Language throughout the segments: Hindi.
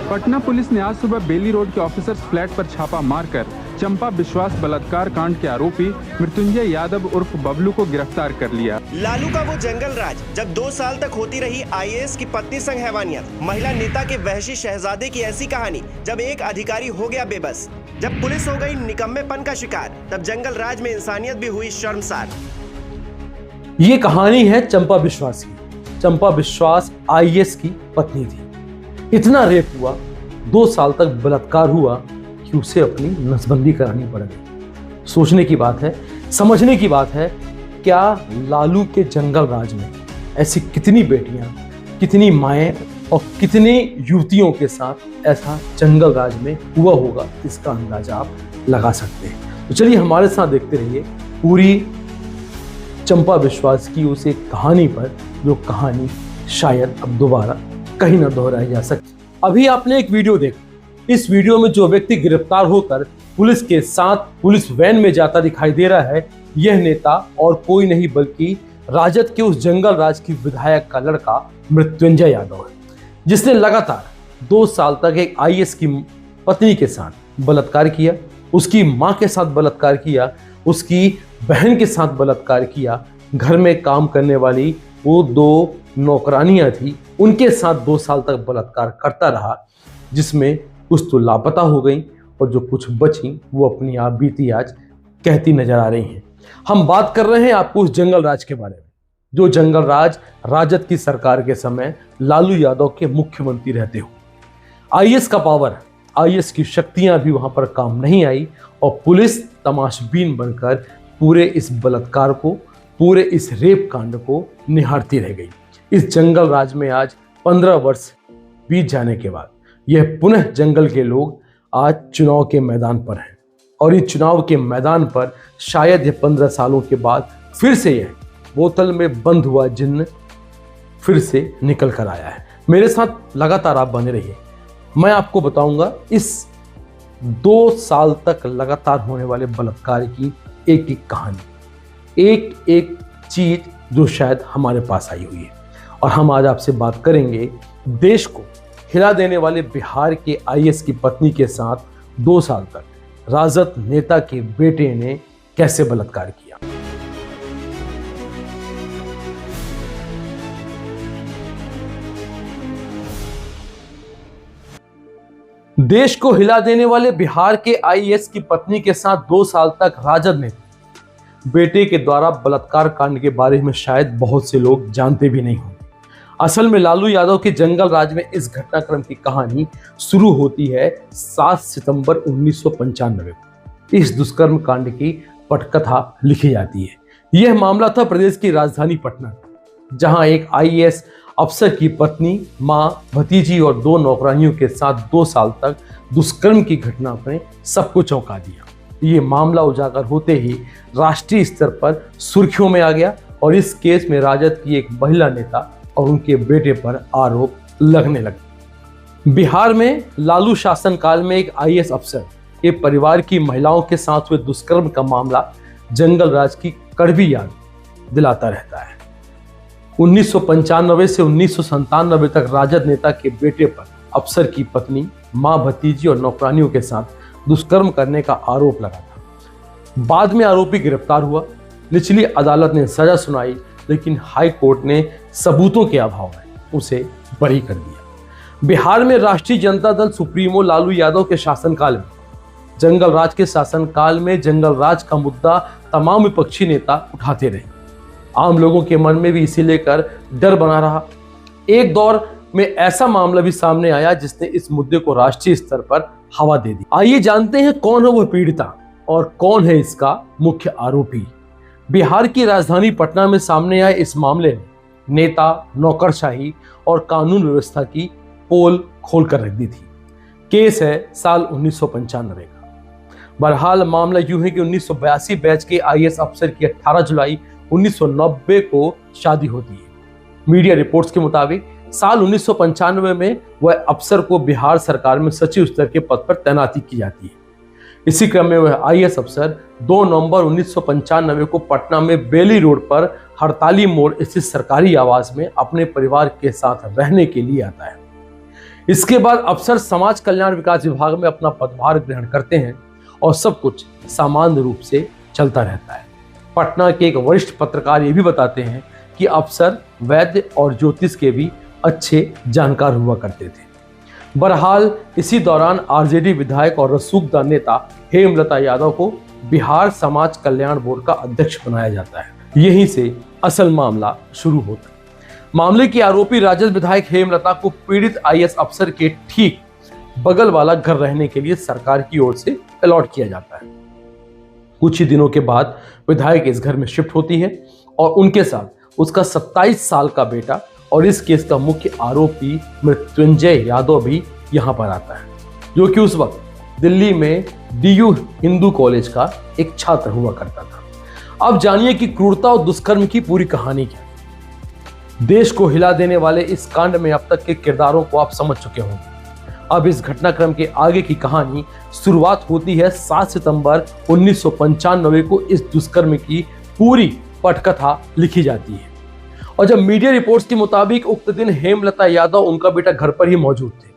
पटना पुलिस ने आज सुबह बेली रोड के ऑफिसर्स फ्लैट पर छापा मारकर चंपा विश्वास बलात्कार कांड के आरोपी मृत्युंजय यादव उर्फ बबलू को गिरफ्तार कर लिया। लालू का वो जंगल राज, जब 2 साल तक होती रही आईएएस की पत्नी संग हैवानियत, महिला नेता के वहशी शहजादे की ऐसी कहानी, जब एक अधिकारी हो गया बेबस, जब पुलिस हो गई निकम्मेपन का शिकार, तब जंगल राज में इंसानियत भी हुई शर्मसार। ये कहानी है चंपा विश्वास की। चंपा विश्वास आईएएस की पत्नी थी। इतना रेप हुआ, 2 साल तक बलात्कार हुआ कि उसे अपनी नसबंदी करानी पड़ गई। सोचने की बात है, समझने की बात है, क्या लालू के जंगल राज में ऐसी कितनी बेटियां, कितनी माएं और कितनी युवतियों के साथ ऐसा जंगल राज में हुआ होगा, इसका अंदाजा आप लगा सकते हैं। तो चलिए हमारे साथ देखते रहिए पूरी चंपा विश्वास की उस एक कहानी पर, जो कहानी शायद अब दोबारा कहीं ना दोहराई जा सके। अभी आपने एक वीडियो देखा। इस वीडियो में जो व्यक्ति गिरफ्तार होकर पुलिस के साथ पुलिस वैन में जाता दिखाई दे रहा है, यह नेता और कोई नहीं बल्कि राजद के उस जंगल राज की विधायक का लड़का मृत्युंजय यादव है, जिसने लगातार 2 साल तक एक आईएएस की पत्नी के साथ बलात्कार किया, उसकी मां के साथ बलात्कार किया, उसकी बहन के साथ बलात्कार किया। घर में काम करने वाली वो 2 नौकरानियां थी, उनके साथ 2 साल तक बलात्कार करता रहा, जिसमें कुछ तो लापता हो गई और जो कुछ बची वो अपनी आप बीती आज कहती नजर आ रही हैं। हम बात कर रहे हैं आपको उस जंगल राज के बारे में, जो जंगल राज राजद की सरकार के समय लालू यादव के मुख्यमंत्री रहते हो। आईएएस का पावर, आईएएस की शक्तियां भी वहां पर काम नहीं आई और पुलिस तमाशबीन बनकर पूरे इस बलात्कार को, पूरे इस रेप कांड को निहारती रह गई। इस जंगल राज में आज 15 वर्ष बीत जाने के बाद यह पुनः जंगल के लोग आज चुनाव के मैदान पर हैं और इस चुनाव के मैदान पर शायद यह 15 सालों के बाद फिर से यह बोतल में बंद हुआ जिन्न फिर से निकल कर आया है। मेरे साथ लगातार आप बने रहिए। मैं आपको बताऊंगा इस 2 साल तक लगातार होने वाले बलात्कार की एक एक कहानी, एक एक चीज जो शायद हमारे पास आई हुई है। और हम आज आपसे बात करेंगे देश को हिला देने वाले बिहार के आईएएस की पत्नी के साथ 2 साल तक राजद नेता के बेटे ने कैसे बलात्कार किया। देश को हिला देने वाले बिहार के आईएएस की पत्नी के साथ 2 साल तक राजद नेता बेटे के द्वारा बलात्कार कांड के बारे में शायद बहुत से लोग जानते भी नहीं होंगे। असल में लालू यादव के जंगल राज में इस घटनाक्रम की कहानी शुरू होती है 7 सितंबर 1995 को। इस दुष्कर्म कांड की पटकथा लिखी जाती है। यह मामला था प्रदेश की राजधानी पटना, जहां एक आईएएस अफसर की पत्नी, मां, भतीजी और 2 नौकरानियों के साथ 2 साल तक दुष्कर्म की घटना ने सबको चौंका दिया। ये मामला उजागर होते ही राष्ट्रीय स्तर पर सुर्खियों में आ गया और इस केस में राजद की एक महिला नेता और उनके बेटे पर आरोप लगने लगे। बिहार में लालू शासनकाल में एक आईएएस अफसर के परिवार की महिलाओं के साथ हुए दुष्कर्म का मामला जंगल राज की कड़वी याद दिलाता रहता है। 1995 से 1997 तक राजद नेता के बेटे पर अफसर की पत्नी, मां, भतीजी और नौकरानियों के साथ दुष्कर्म करने का आरोप लगा था। बाद में आरोपी गिरफ्तार हुआ, निचली अदालत ने सजा सुनाई, लेकिन हाई कोर्ट ने सबूतों के अभाव में उसे बरी कर दिया। बिहार में राष्ट्रीय जनता दल सुप्रीमो लालू यादव के शासनकाल में, जंगल राज के शासनकाल में जंगल राज का मुद्दा तमाम विपक्षी नेता उठाते रहे। आम लोगों के मन में भी इसे लेकर डर बना रहा। एक दौर में ऐसा मामला भी सामने आया जिसने इस मुद्दे को राष्ट्रीय स्तर पर हवा दे दी। आइए जानते हैं कौन है वह पीड़िता और कौन है इसका मुख्य आरोपी। बिहार की राजधानी पटना में सामने आए इस मामले ने नेता, नौकरशाही और कानून व्यवस्था की पोल खोलकर रख दी थी। केस है साल 1995 का। बहरहाल मामला यूं है कि 1982 बैच के आईएएस अफसर की 18 जुलाई 1990 को शादी होती है। मीडिया रिपोर्ट्स के मुताबिक साल 1995 में वह अफसर को बिहार सरकार में सचिव स्तर के पद पर तैनाती की जाती है। इसी क्रम में वह आईएएस अफसर 2 नवंबर 1995 को पटना में बेली रोड पर हड़ताली मोड़ स्थित सरकारी आवास में अपने परिवार के साथ रहने के लिए आता है। इसके बाद अफसर समाज कल्याण विकास विभाग में अपना पदभार ग्रहण करते हैं और सब कुछ सामान्य रूप से चलता रहता है। पटना के एक वरिष्ठ पत्रकार ये भी बताते हैं कि अफसर वैद्य और ज्योतिष के भी अच्छे जानकार हुआ करते थे। बहरहाल इसी दौरान आरजेडी विधायक और रसूखदार नेता हेमलता यादव को बिहार समाज कल्याण बोर्ड का अध्यक्ष बनाया जाता है। यहीं से असल मामला शुरू होता है। मामले की आरोपी राजद विधायक हेमलता को पीड़ित आईएएस अफसर के ठीक बगल वाला घर रहने के लिए सरकार की ओर से अलॉट किया जाता है। कुछ ही दिनों के बाद विधायक इस घर में शिफ्ट होती है और उनके साथ उसका 27 साल का बेटा और इस केस का मुख्य आरोपी मृत्युंजय यादव भी यहां पर आता है, जो कि उस वक्त दिल्ली में DU हिंदू कॉलेज का एक छात्र हुआ करता था। अब जानिए कि क्रूरता और दुष्कर्म की पूरी कहानी क्या है। देश को हिला देने वाले इस कांड में अब तक के किरदारों को आप समझ चुके होंगे। अब इस घटनाक्रम के आगे की कहानी शुरुआत होती है 7 सितंबर 1995 को। इस दुष्कर्म की पूरी पटकथा लिखी जाती है और जब मीडिया रिपोर्ट्स के मुताबिक उक्त दिन हेमलता यादव उनका बेटा घर पर ही मौजूद थे।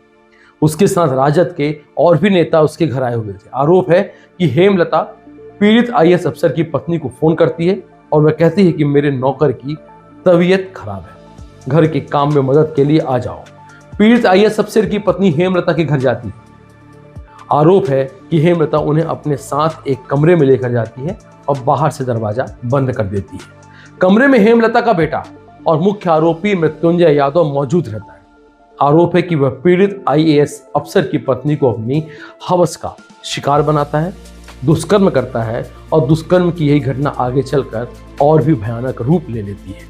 उसके साथ राजद के और भी नेता उसके घर आए हुए थे। आरोप है कि हेमलता पीड़ित आईएएस अफसर की पत्नी को फोन करती है और वह कहती है कि मेरे नौकर की तबीयत खराब है, घर के काम में मदद के लिए आ जाओ। पीड़ित आईएएस अफसर की पत्नी हेमलता के घर जाती है। आरोप है कि हेमलता उन्हें अपने साथ एक कमरे में लेकर जाती है और बाहर से दरवाजा बंद कर देती है। कमरे में हेमलता का बेटा और मुख्य आरोपी मृत्युंजय यादव मौजूद रहता है। आरोप है कि वह पीड़ित आईएएस अफसर की पत्नी को अपनी हवस का शिकार बनाता है, दुष्कर्म करता है और दुष्कर्म की यही घटना आगे चलकर और भी भयानक रूप ले लेती है।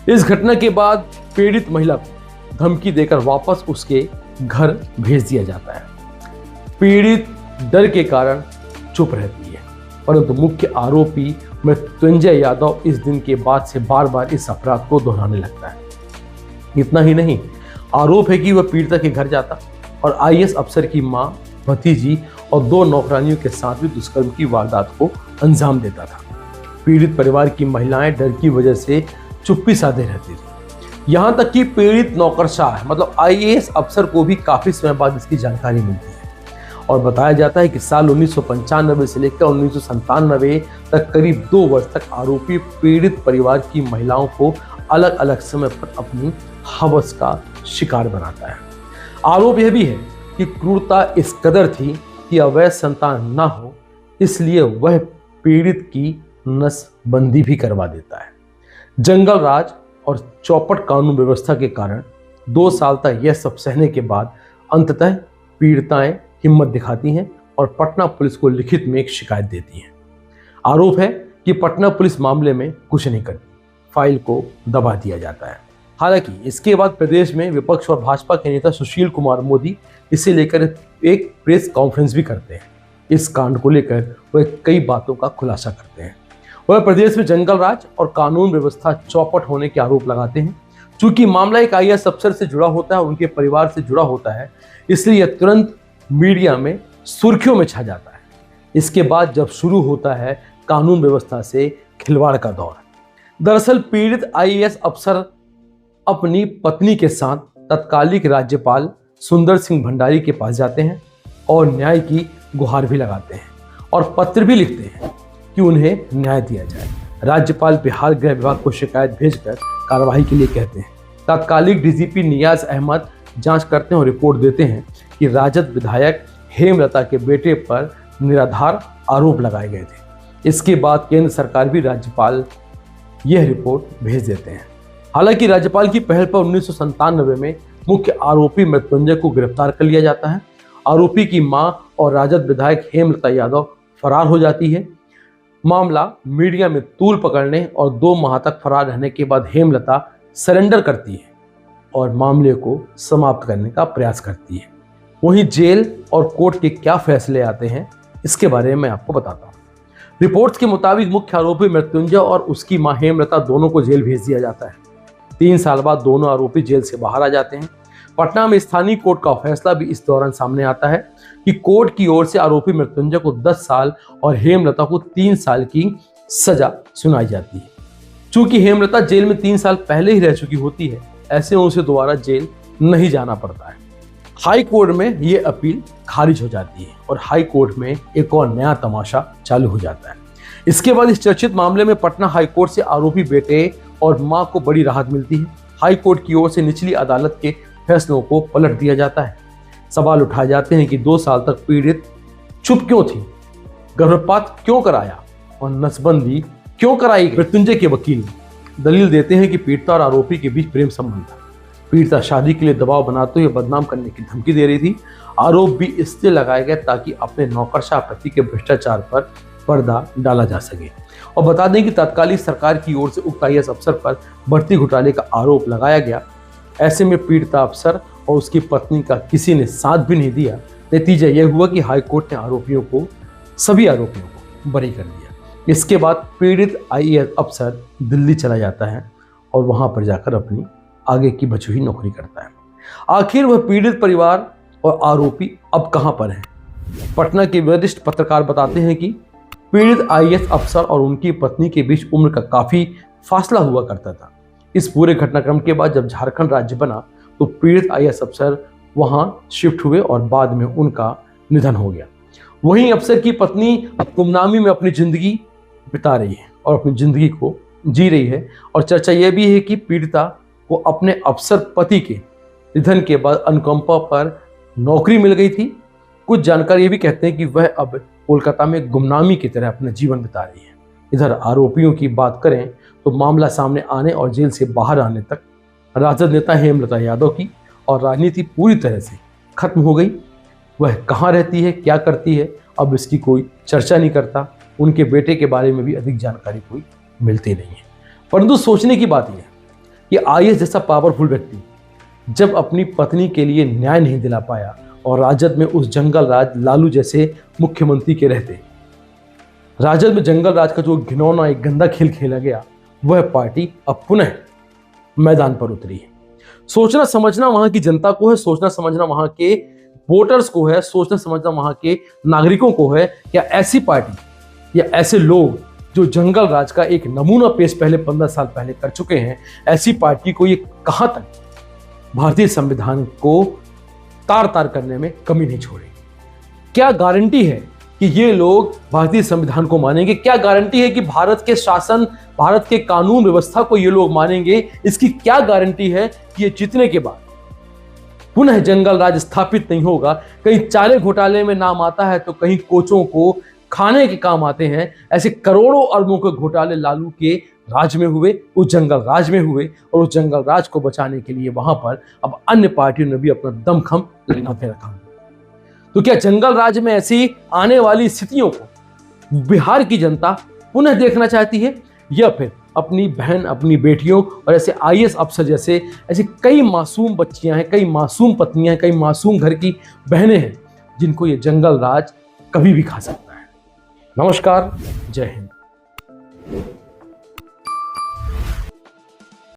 इस घटना के बाद पीड़ित महिला को धमकी देकर वापस उसके घर भेज दिया जाता है। पीड़ित डर के कारण चुप रहती है, परंतु मुख्य आरोपी मृत्युंजय यादव इस दिन के बाद से बार बार इस अपराध को दोहराने लगता है। इतना ही नहीं, आरोप है कि वह पीड़िता के घर जाता और आईएएस अफसर की मां, भतीजी और 2 नौकरानियों के साथ भी दुष्कर्म की वारदात को अंजाम देता था। पीड़ित परिवार की महिलाएं डर की वजह से चुप्पी साधे रहती थी। यहां तक कि पीड़ित नौकरशाह मतलब आईएएस अफसर को भी काफी समय बाद इसकी जानकारी मिलती है और बताया जाता है कि साल 1995 से लेकर 1997 तक करीब 2 वर्ष तक आरोपी पीड़ित परिवार की महिलाओं को अलग अलग समय पर अपनी हवस का शिकार बनाता है। आरोप यह भी है कि क्रूरता इस कदर थी कि अवैध संतान न हो, इसलिए वह पीड़ित की नसबंदी भी करवा देता है। जंगल राज और चौपट कानून व्यवस्था के कारण 2 साल तक यह सब सहने के बाद अंततः पीड़िताएं हिम्मत दिखाती हैं और पटना पुलिस को लिखित में एक शिकायत देती हैं। आरोप है कि पटना पुलिस मामले में कुछ नहीं करती, फाइल को दबा दिया जाता है। हालांकि इसके बाद प्रदेश में विपक्ष और भाजपा के नेता सुशील कुमार मोदी इसे लेकर एक प्रेस कॉन्फ्रेंस भी करते हैं। इस कांड को लेकर वह कई बातों का खुलासा करते हैं। वह प्रदेश में जंगल राज और कानून व्यवस्था चौपट होने के आरोप लगाते हैं। चूंकि मामला एक आईएएस अफसर से जुड़ा होता है, उनके परिवार से जुड़ा होता है, इसलिए यह तुरंत मीडिया में सुर्खियों में छा जाता है। इसके बाद जब शुरू होता है कानून व्यवस्था से खिलवाड़ का दौर। दरअसल पीड़ित आईएएस अफसर अपनी पत्नी के साथ तत्कालिक राज्यपाल सुंदर सिंह भंडारी के पास जाते हैं और न्याय की गुहार भी लगाते हैं और पत्र भी लिखते हैं कि उन्हें न्याय दिया जाए। राज्यपाल बिहार गृह विभाग को शिकायत भेजकर कार्रवाई के लिए कहते हैं। तत्कालिक डीजीपी नियाज अहमद जांच करते हैं और रिपोर्ट देते हैं कि राजद विधायक हेमलता के बेटे पर निराधार आरोप लगाए गए थे। इसके बाद केंद्र सरकार भी राज्यपाल यह रिपोर्ट भेज देते हैं। हालांकि राज्यपाल की पहल पर 1997 में मुख्य आरोपी मृत्युंजय को गिरफ्तार कर लिया जाता है। आरोपी की मां और राजद विधायक हेमलता यादव फरार हो जाती है। मामला मीडिया में तूल पकड़ने और 2 माह तक फरार रहने के बाद हेमलता सरेंडर करती है और मामले को समाप्त करने का प्रयास करती है। वहीं जेल और कोर्ट के क्या फैसले आते हैं इसके बारे में आपको बताता हूँ। रिपोर्ट्स के मुताबिक मुख्य आरोपी मृत्युंजय और उसकी मां हेमलता दोनों को जेल भेज दिया जाता है। 3 साल बाद दोनों आरोपी जेल से बाहर आ जाते हैं। पटना में स्थानीय कोर्ट का फैसला भी इस दौरान सामने आता है कि कोर्ट की ओर से आरोपी मृत्युंजय को 10 साल और हेमलता को 3 साल की सजा सुनाई जाती है। चूंकि हेमलता जेल में 3 साल पहले ही रह चुकी होती है, ऐसे उसे दोबारा जेल नहीं जाना पड़ता है। हाई कोर्ट में ये अपील खारिज हो जाती है और हाई कोर्ट में एक और नया तमाशा चालू हो जाता है। इसके बाद इस चर्चित मामले में पटना हाई कोर्ट से आरोपी बेटे और मां को बड़ी राहत मिलती है। हाई कोर्ट की ओर से निचली अदालत के फैसलों को पलट दिया जाता है। सवाल उठाए जाते हैं कि 2 साल तक पीड़ित चुप क्यों थी, गर्भपात क्यों कराया और नसबंदी क्यों कराई। मृत्युंजय के वकील दलील देते हैं कि पीड़िता और आरोपी के बीच प्रेम संबंध था। पीड़िता शादी के लिए दबाव बनाते हुए बदनाम करने की धमकी दे रही थी। आरोप भी इसलिए लगाए गए ताकि अपने नौकरशाह पति के भ्रष्टाचार पर पर्दा डाला जा सके। और बता दें कि तत्कालीन सरकार की ओर से उक्त IAS अफसर पर भर्ती घोटाले का आरोप लगाया गया। ऐसे में पीड़िता अफसर और उसकी पत्नी का किसी ने साथ भी नहीं दिया। नतीजा यह हुआ कि हाई कोर्ट ने सभी आरोपियों को बरी कर दिया। इसके बाद पीड़ित IAS अफसर दिल्ली चला जाता है और वहां पर जाकर अपनी आगे की बची हुई नौकरी करता है। आखिर वह पीड़ित परिवार और आरोपी अब कहां पर हैं? पटना के वरिष्ठ पत्रकार बताते हैं कि पीड़ित IAS अफसर और उनकी पत्नी के बीच उम्र का काफी फासला हुआ करता था। इस पूरे घटनाक्रम के बाद जब झारखंड राज्य बना तो पीड़ित IAS अफसर वहां शिफ्ट हुए और बाद में उनका निधन हो गया। वहीं अफसर की पत्नी अब गुमनामी में अपनी जिंदगी बिता रही है और अपनी जिंदगी को जी रही है। और चर्चा यह भी है कि पीड़िता को अपने अफसर पति के निधन के बाद अनुकंपा पर नौकरी मिल गई थी। कुछ जानकार ये भी कहते हैं कि वह अब कोलकाता में गुमनामी की तरह अपना जीवन बिता रही है। इधर आरोपियों की बात करें तो मामला सामने आने और जेल से बाहर आने तक राजद नेता हेमलता यादव की और राजनीति पूरी तरह से खत्म हो गई। वह कहाँ रहती है, क्या करती है, अब इसकी कोई चर्चा नहीं करता। उनके बेटे के बारे में भी अधिक जानकारी कोई मिलती नहीं है। परंतु सोचने की बात यह है कि IAS जैसा पावरफुल व्यक्ति जब अपनी पत्नी के लिए न्याय नहीं दिला पाया और राजद में उस जंगल राज लालू जैसे मुख्यमंत्री के रहते राजद में जंगल राज का जो घिनौना एक गंदा खेल खेला गया, वह पार्टी अब पुनः मैदान पर उतरी है। सोचना समझना वहां की जनता को है, सोचना समझना वहां के वोटर्स को है, सोचना समझना वहां के नागरिकों को है। क्या ऐसी पार्टी या ऐसे लोग जो जंगल राज का एक नमूना पेश पहले 15 साल पहले कर चुके हैं, ऐसी पार्टी को ये कहां तक भारतीय संविधान को तार तार करने में कमी नहीं छोड़ेगी? क्या गारंटी है कि ये लोग भारतीय संविधान को मानेंगे? क्या गारंटी है कि भारत के शासन, भारत के कानून व्यवस्था को ये लोग मानेंगे? इसकी क्या गारंटी है कि ये जीतने के बाद पुनः जंगल राज स्थापित नहीं होगा? कहीं चाले घोटाले में नाम आता है तो कहीं कोचों को खाने के काम आते हैं। ऐसे करोड़ों अरबों के घोटाले लालू के राज में हुए, उस जंगल राज में हुए, और उस जंगल राज को बचाने के लिए वहां पर अब अन्य पार्टियों ने भी अपना दमखम लगा के रखा। तो क्या जंगल राज में ऐसी आने वाली स्थितियों को बिहार की जनता पुनः देखना चाहती है, या फिर अपनी बहन, अपनी बेटियों और ऐसे IAS अफसर जैसे ऐसी कई मासूम बच्चियां हैं, कई मासूम पत्नियां हैं, कई मासूम घर की बहनें हैं जिनको ये जंगल राज कभी भी खा सकता है? नमस्कार, जय हिंद।